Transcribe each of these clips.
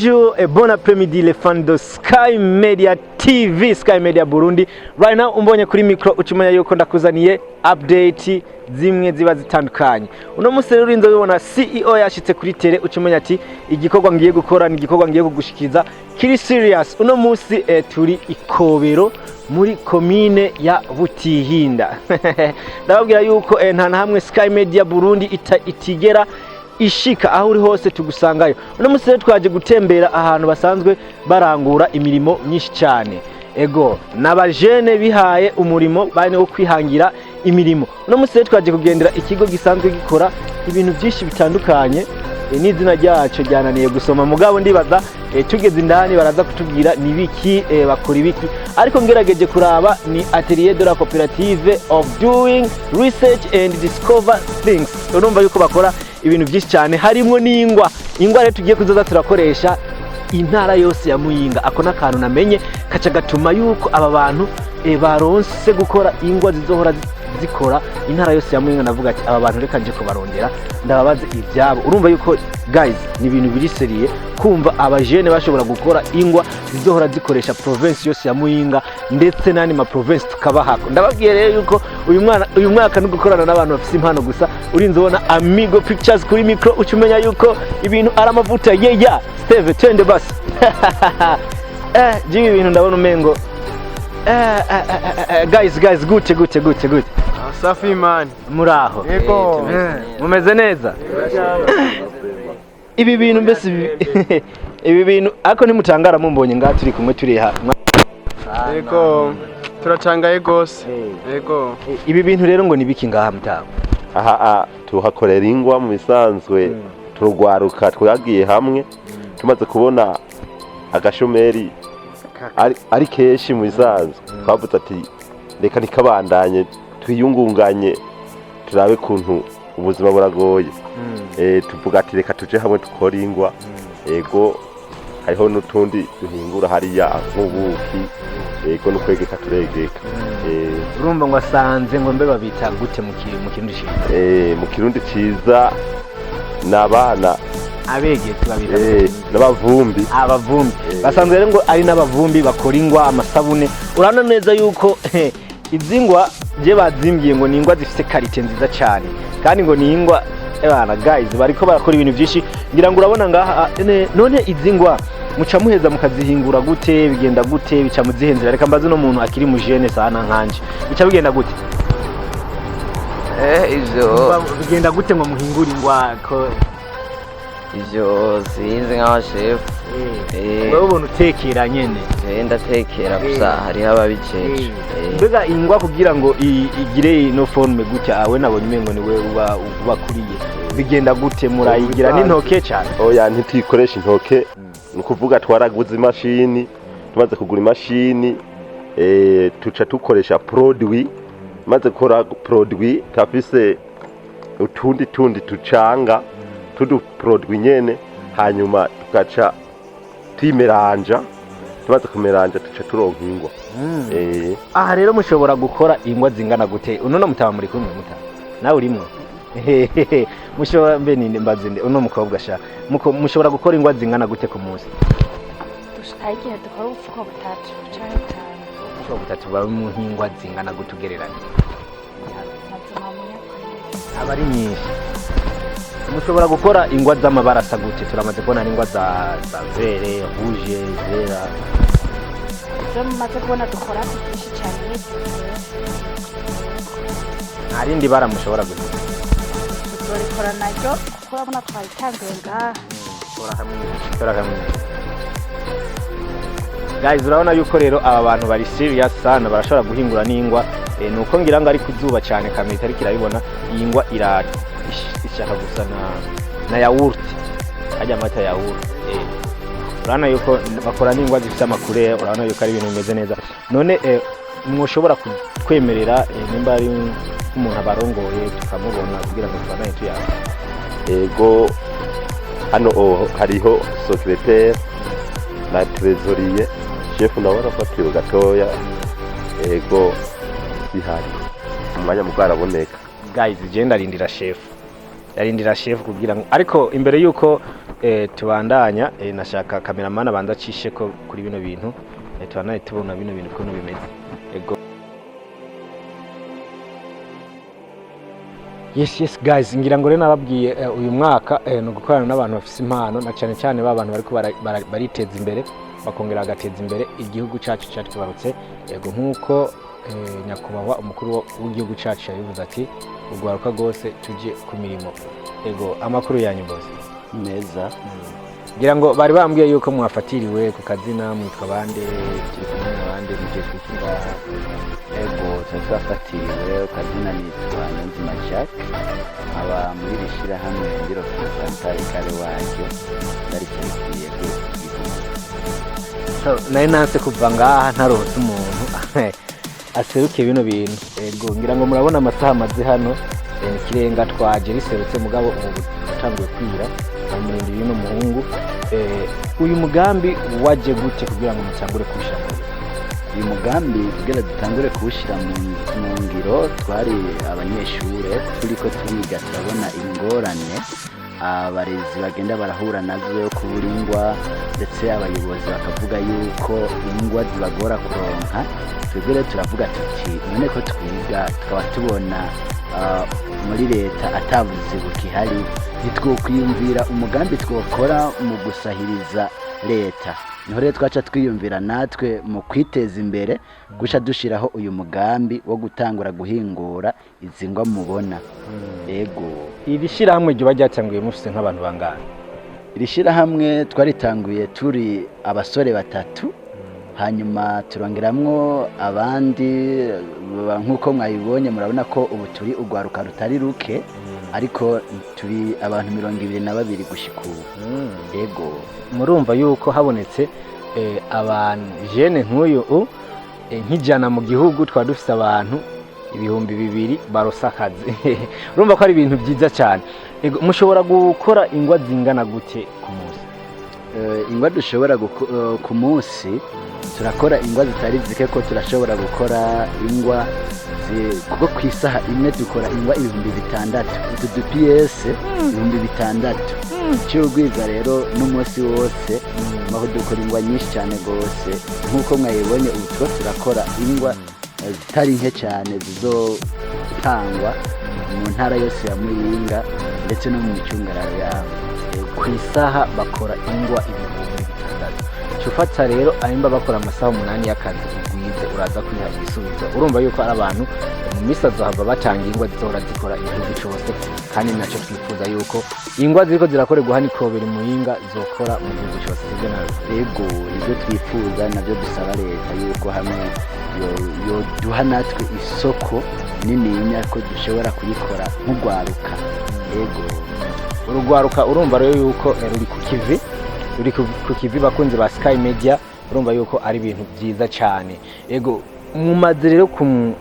Bonjour et bon après-midi les fans de Sky Media TV, Sky Media Burundi. Right now umbonye kuri micro ucumanya yuko ndakuzaniye update zimwe ziba zitandukanye. Uno munsi rero urinze ubona CEO yashitse kuri tele ucumanya ati igikorwa ngiye gukora ni igikorwa ngiye kugushikiza kiri serious. Uno munsi turi Ikobero muri commune ya Butihinda. Ndababwira yuko nta na hamwe Sky Media Burundi itigera ishika aho uri hose tugusangayo. Uno munsi rero twaje gutembera ahantu basanzwe barangura imirimo myinshi cyane. Ego n'abajene bihaye umurimo bane wo kwihangira imirimo. Uno munsi rero twaje kugendera ikigo gisanzwe gikora ibintu byinshi bitandukanye. N'izina ryacu ryananiye gusoma mugabo ndibaza tugeze indani baraza kutubwira nibiki bakora ibiki, ariko ngerageje kuraba ni atelier de la coopérative of doing research and discover things. Urumva yuko bakora ibintu byinshi cyane, harimo n'ingwa rero tugiye kuzoza turakoresha intara yose ya Muyinga. Ako nakantu namenye kaca gatuma yuko aba bantu baronse gukora ingwa zizohora zikora intara yose ya Muyinga. Navuga ati aba bantu reka nje kubarondera ndababaze ibyabo. Urumva yuko guys ni ibintu biri seriye kumva abajene bashobora gukora ingwa zizohora zikoresha province yose ya Muyinga ndetse nani ma province tukabahako. Ndababwiye rero yuko uyu mwaka no gukorana n'abantu bafite impano gusa. Urinze ubona Amigo Pictures kuri micro ucumenya yuko ibintu ari amavuta yeya Steve twende basi. Jibi ibintu ndabona umengo guys gute safi man muraho yego mumeze neza. Ibi bintu mbese ibi bintu ako nimutangara mumbonye ngaha turi kumwe turi ha yego turacangaye gose yego. Ibi bintu rero ngo nibiki ngaha mutaho? Aha tuhakorera ingwa mu bisanzwe turugwaruka twagiye hamwe tumaze kubona agashomeri ari keshi mu bisanzwe twavuze ati reka nikabandanye twiyungunganye turabe kuntu ubuzima buragoye. Tuvuga ati reka tuje hamwe tukora ingwa. Yego hariho n'utundi duhingura hariya nk'ubuki yego no kwegeka turegeka. Urumva ngo asanze ngo mbe babita gute mu kirundi ciza? Mu kirundi ciza nabana abegetse babita n'abavumbi. Abavumbi basanzwe rero ngo ari n'abavumbi bakora ingwa amasabune. Urana neza yuko izingwa je bazimbye ngo ningwa zifite quality nziza cyane kandi ngo ningwa ebana guys bariko barakora ibintu byinshi. Ngira ngo urabona ngaha none izingwa muca muheza mukazihingura gute, bigenda gute, bica muzihenzera? Reka mbaze no muntu akiri mu jeune sana nkanje bica bigenda gute? Ivyo bigenda gute ngo muhingura ingwa ko ivyo sinzi nka chef? Wewe ubona utekera nyene? Ndatekera gusa hari ababiceje. Mbega ingwa kugira ngo igire no forme gutya awe nabonye umengo ni we uba kuriye bigenda gute? Murayigira n'intoke cyane? Oya ntitikoresha intoke. Nukuvuga twaraguze imashini, tumaze kugura imashini tuca tukoresha produit. Maze gukora produit tafise utundi tucanga tudu produit nyene, hanyuma tugaca timeranja. Tumaze kumeranja tuca turonka ingwa. Aha rero mushobora gukora ingwa zingana gute? Uno mutaba muri kumwe mutaba nawe urimwe? Mushobora mbe ninde mbazinde uno mukobwa sha mushobora gukora ingwa zingana gute ku munsi? Dushaigiye dukora ufuko butatu cyane cyane. Ufuko butatu ba mu hingwa zingana gutugereranya? Abari nyinshi. Mushobora gukora ingwa z'amabara asa gute? Turamaze kubona ingwa za vere, rouge, zera. Maze kubona dukora byinshi cyane. Arindi bara mushobora gute? Dukora naryo kurabona twayitangiye ngaha. Tora hamwe. Guys urabona yuko rero aba bantu bari serious sana, barashobora guhingura n'ingwa. Nuko ngira ngo ari kuzuba cyane kamera itari kirabibona. Iyi ngwa ishaka gusa na yaourt, ajya amata yaourt. Urabona yuko bakora n'ingwa zifite amakure. Urabona yuko ari ibintu bimeze neza. None mwoshobora kwemerera nimba ari umuntu abarongoye tukamubona kugira ngo tubane tuyaga? Ego hano hariho secrétaire na trésorier, chef nawe arafatiwe gatoya. Ego bihari umwanya mugaraboneka. Guys je ndarindira chef yarindira chef kugira ngo ariko imbere yuko tubandanya nashaka cameraman abanza acishe ko kuri bino bintu tubandanye tubona bino bintu uko bimeze ego. Yes guys, ngira ngo rero nababwiye uyu mwaka no gukorana n'abantu bafite impano na cyane cyane b'abantu bariko bariteza imbere bakongera agateza imbere igihugu cyacu cyatubarutse ego nkuko nyakubahwa umukuru w'igihugu cyacu yabivuze ati ugwaruka rwose tujye ku mirimo ego. Amakuru yanyu bose neza ngira ngo bari bambwiye yuko mwafatiriwe ku kazina mwitwa bande turi kumwe n'abandi mugiye kwitwa ego twafatiwe ku kazina nitwa Nzima Jack aba muri rishira hamwe ndiro Santari kare waje ndari cyiriye naye nanse kuva ngaha ntaronse umuntu aseruke bino bintu ego. Ngira ngo murabona amasaha amaze hano ikirenga twaje riserutse mugabo ubu utanguye kwira amurindi bino muhungu uyu mugambi waje gute kugira ngo mutangure kushira uyu mugambi kugira dutangure kuwushira mu ngiro twari abanyeshure turiko turiga turabona ingorane abarezi bagenda barahura nazo ku Ingwa ndetse abayobozi bakavuga yuko ingwa zibagora kuronka twebwe turavuga tuti none ko twiga tukaba tubona muri leta atavuze bukihari nitwokwiyumvira umugambi twokora mu gusahiriza leta niho rero twaca twiyumvira natwe mu kwiteza imbere gusha dushiraho uyu mugambi wo gutangura guhingura izi ngwa mubona ego. Iri shira hamwe ryo bajyatanguye mufise nk'abantu bangana? Iri shira hamwe twaritanguye turi abasore batatu hanyuma turongeramwo abandi nkuko mwayibonye murabona ko ubu turi ugwaruka rutari ruke ariko turi abantu 22 gushika ubu ego. Murumva yuko habonetse abantu jene nk'uyu nk'ijana mu gihugu twa dufise abantu 2,000 barosakaze urumva ko ari ibintu byiza cyane ego. Mushobora gukora ingwa zingana gute ku munsi? Ingwa dushobora ku munsi turakora ingwa zitari zike ko turashobora gukora ingwa kuko ku isaha imwe dukora ingwa 6,000 utu PS 6,000 cy'ugwiza rero n'umunsi wose maho dukora ingwa nyinshi cyane gose nkuko mwayibonye ubu turakora ingwa zitari nke cyane zizotangwa mu ntara yose ya Muyinga ndetse no mu micungararo yabo ku isaha bakora ingwa 6,000. Cyufata rero arimba bakora amasaha 8 y'akazi ugwize uraza kwiha igisubizo urumva yuko ari abantu mu misazo hava batanga ingwa zizora zikora igihugu cyose kandi naco twifuza yuko ingwa ziriko zirakorerwa hani kobera Muyinga zokora mu gihugu cyose ibyo ego ibyo twifuza nabyo dusaba leta yuko hamwe yo duha natwe isoko nini ko dushobora kuyikora nk'ugwaruka ego. Urugwaruka urumva rero yuko ruri ku kivi bakunze ba Sky Media urumva yuko ari ibintu byiza cyane ego. Mumaze rero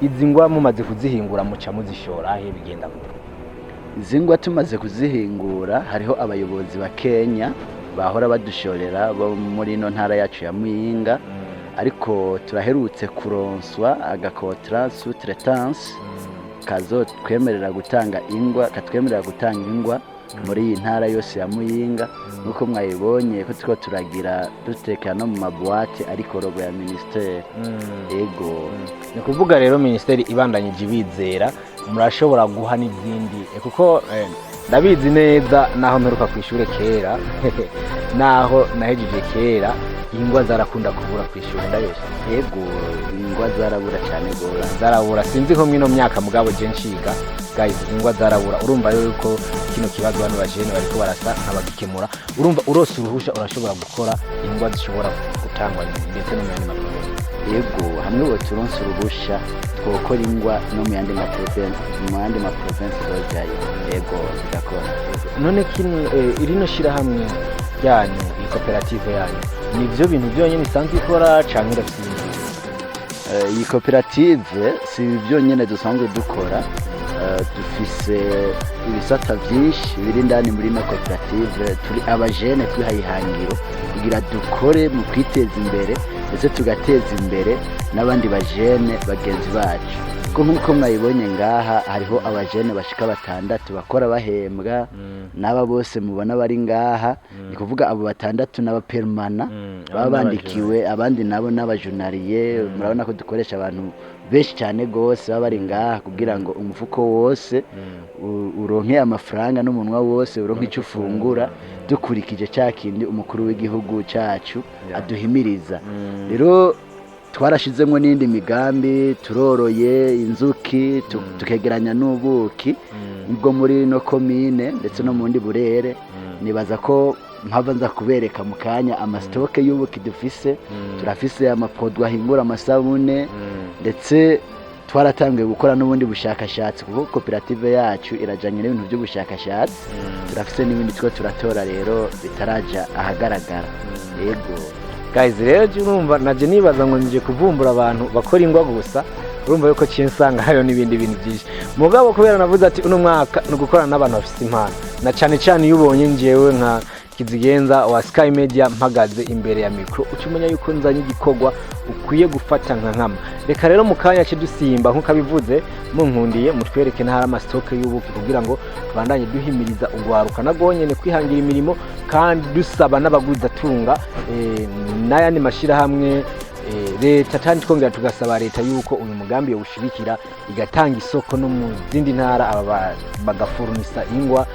izingwa mumaze kuzihingura muca muzishora he bigenda gute? Izingwa tumaze kuzihingura hariho abayobozi ba Kenya bahora badushorera bo muri ino ntara yacu ya Muyinga ariko turaherutse kuronswa agakontra sous-traitance kazo twemerera gutanga ingwa muri iyi ntara yose ya Muyinga nuko mwayibonye ko tuko turagira dutekera no mu mabuate ariko rogo ya ministeri ego. Ni kuvuga rero ministeri ibandanyije ibizera murashobora guha n'izindi kuko ndabizi neza naho mperuka ku ishure kera naho nahejeje kera ingwa zarakunda kubura ku ishure ndabesha yego ingwa zarabura cyane gora zarabura sinzi nko mwino myaka mugabo je nshiga guys ingwa zarabura urumva rero ko kino kibazo abantu bajene bariko barasa nk'abagikemura urumva urose uruhusha urashobora gukora ingwa zishobora gutangwa ndetse no mu yandi makuru yego hamwe bo turonse uruhusha twokora ingwa no mu yandi ma province zojayo yego zigakora. None kino irino shira hamwe yanyu iyi koperative yanyu nivyo bintu byonyine bisanzwe ikora canke irafite iyi koperative si byonyine dusanzwe dukora dufise ibisata byinshi biri ndani muri no koperative turi abajene twihayihangiro kugira dukore mu kwiteza imbere ndetse tugateza imbere n'abandi bajene bagenzi bacu kuko nk'uko mwayibonye ngaha hariho abajene bashika 6 bakora bahembwa n'aba bose mubona bari ngaha ni kuvuga abo 6 n'abapermana baba bandikiwe abandi nabo n'abajurnaliye murabona ko dukoresha abantu benshi cyane gose baba bari ngaha kugira ngo umufuko wose uronke amafaranga n'umunwa wose uronke icyo ufungura dukurikije cyakindi umukuru w'igihugu cyacu aduhimiriza rero twarashizemo n'indi migambi turoroye inzuki tukegeranya n'ubuki ubwo muri no komine ndetse no mundi burere nibaza ko mpava nza kubereka mu kanya amastoke y'ubuki dufise turafise amapodwa Bahingura amasabune ndetse twaratangiye gukora n'ubundi bushakashatsi kuko koperative yacu irajanye n'ibintu by'ubushakashatsi turafise n'ibindi two turatora rero bitaraja ahagaragara yego guys rero urumva naje nibaza ngo nje kuvumbura abantu bakora ingwa gusa urumva yuko cinsanga hayo n'ibindi bintu byinshi mugabo kubera navuze ati uno mwaka no gukorana n'abantu bafite impano na cyane cyane yubonye njewe nka Kizigenza wa Sky Media mpagaze imbere ya micro ucumenya yuko nzanye igikorwa ukwiye gufata nka nkama reka rero mu kanya cyo dusimba nkuko abivuze munkundiye mutwereke ntara amastoke y'ubuki kugira ngo tubandanye duhimiriza ugwaruka nagonyene kwihangira imirimo kandi dusaba n'abaguza tunga n'ayandi mashira hamwe leta kandi twongera tugasaba leta yuko uyu mugambi yo gushibikira igatanga isoko no mu zindi ntara aba bagafurnisa ingwa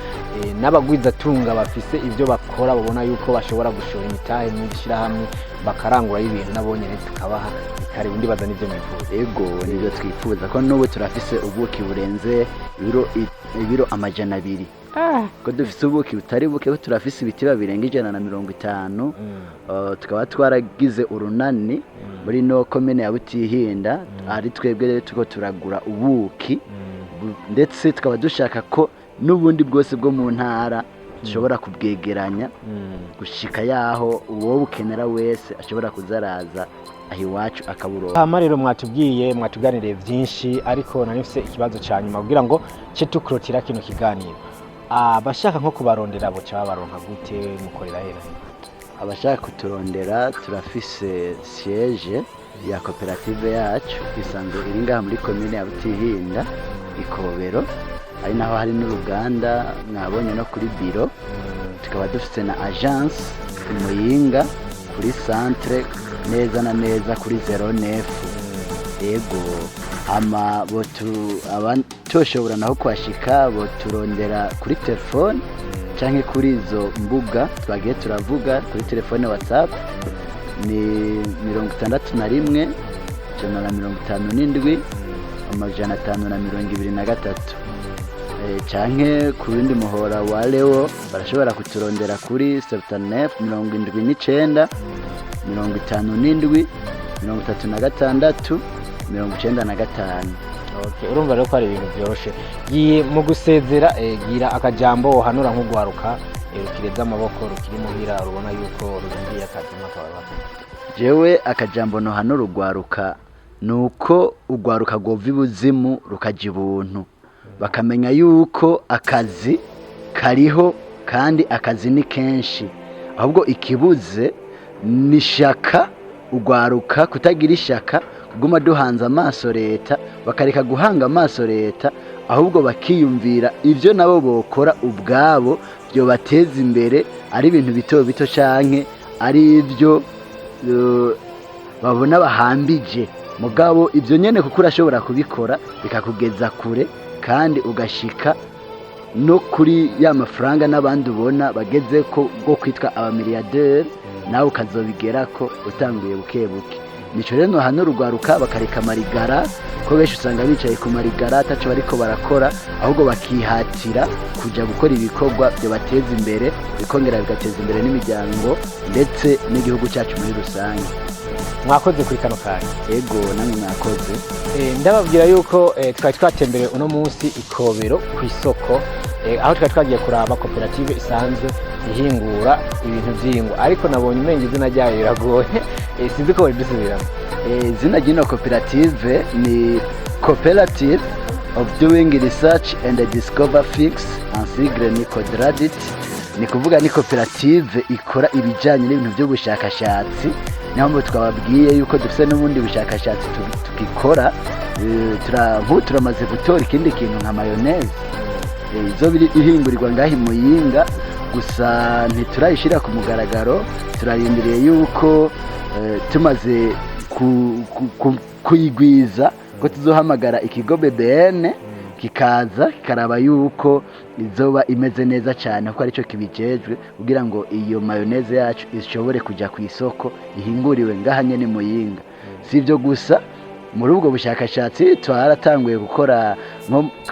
n'abagwiza tunga bafise ivyo bakora babona yuko bashobora gushora imitahe n'ishira hamwe bakarangura ibintu nabonyene tukabaha kare undi bazana ivyo mwifuza ego nibyo twifuza ko n'ubu turafise ubuki burenze ibiro amajana 2 ko dufise ubuki butari buke turafise ibiti babirenga 150 tukaba twaragize urunani muri no komene ya Butihinda ari twebwe rero tuko turagura ubuki ndetse tukaba dushaka ko n'ubundi bwose bwo mu ntara dushobora kubwegeranya gushika yaho uwo bukenera wese ashobora kuzaraza ahi wacu akaburo amarero mwatuganiriye byinshi ariko nanifise ikibazo cyanyuma kugira ngo cye tukrotira kino kiganiro abashaka nko kubarondera bo cyaba baronka gute mukorera hera abashaka kuturondera turafise siège ya koperative yacu isanzwe iri ngaha muri commune ya Butihinda Ikobero ari naho hari n'uruganda mwabonye no kuri biro tukaba dufite na agence Muyinga kuri centre neza na neza kuri 09 yego ama toshobora naho kwashika boturondera kuri telefone canke kuri izo mbuga twagiye turavuga kuri telefone WhatsApp ni 61 157 amajana 523 canke ku bindi muhora wa Leo barashobora kuturondera kuri 79 79 57 36 95. Okay, urumva rero ko ari ibintu byoroshe giye mu gusezera gira akajambo hanura nk'ugwaruka kireza amaboko rukiri muhira rubona yuko rurindiye akazi mwakababa jewe akajambo no hanura ugwaruka nuko ugwaruka gova ibuzimu rukaja ibuntu bakamenya yuko akazi kariho kandi akazi ni kenshi ahubwo ikibuze ni shaka ugwaruka kutagira ishaka kuguma duhanze amaso leta bakareka guhanga amaso leta ahubwo bakiyumvira ivyo nabo bokora ubwabo byo bateza imbere ari ibintu bito bito canke ari ivyo babona bahambije mugabo ivyo nyene kuko urashobora kubikora bikakugeza kure kandi ugashika no kuri ya mafaranga n'abandi ubona bageze ko bwo kwitwa abamiliyarderi nawe ukazobigerako utanguye buke buke nico rero hano rugwaruka bakareka marigara ko benshi usanga bicaye ku marigara ataco bariko barakora ahubwo bakihatira kuja gukora ibikorwa byo bateza imbere bikongera bigateza imbere n'imiryango ndetse n'igihugu cyacu muri rusange mwakoze kuri kano kanya ego namwe mwakoze ndababwira yuko twari twatembere uno munsi Ikobero ku isoko aho twari twagiye kuraba koperative isanzwe ihingura ibintu by'ingwa ariko nabonye umenge izina ryayo riragoye sinzi ko bidusubiramo izina ry'ino koperative ni Cooperative of Doing Research and Discover Fix en sigle ni CODRADIT ni kuvuga ni koperative ikora ibijanye n'ibintu by'ubushakashatsi niyo mpamvu twababwiye yuko dufite n'ubundi bushakashatsi tukikora. Turamaze gutora ikindi kintu nka mayoneze izo biri ihingurirwa ngaho Muyinga, gusa ntiturayishyira ku mugaragaro. Turarindiriye yuko tumaze kuyigwiza ko tuzohamagara ikigo BBN kikaza kikaraba yuko izoba imeze neza cyane, kuko aricyo kibijejwe kugira ngo iyo mayoneze yacu ishobore kujya ku isoko ihinguriwe ngaha nyene Muyinga. Si ibyo gusa, muri ubwo bushakashatsi twaratanguye gukora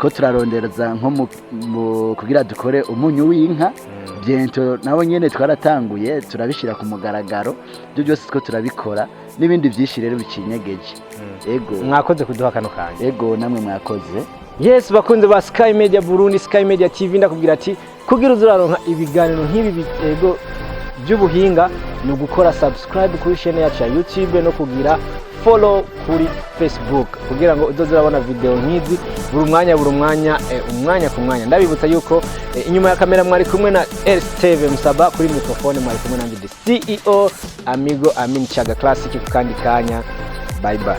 ko turarondereza nko kugira dukore umunyu w'inka. Byento nabo nyene twaratanguye turabishira ku mugaragaro. Byo byose two turabikora n'ibindi byinshi rero bikinyegeje. Ego mwakoze kuduha kano kanya. Ego namwe mwakoze. Yes, bakunze ba Sky Media Burundi, Sky Media TV, ndakubwira ati kugira uzuraronka ibiganiro nk'ibi bitego by'ubuhinga no gukora subscribe kuri channel yacu ya YouTube no kugira follow kuri Facebook kugira ngo uzurabona video nk'izi buri mwanya umwanya ku mwanya. Ndabibutsa yuko inyuma ya kamera mwari kumwe na Steve Musaba, kuri microphone mwari kumwe nanjye the CEO Amigo Amin Chaga Classic. Kandi kanya bye bye.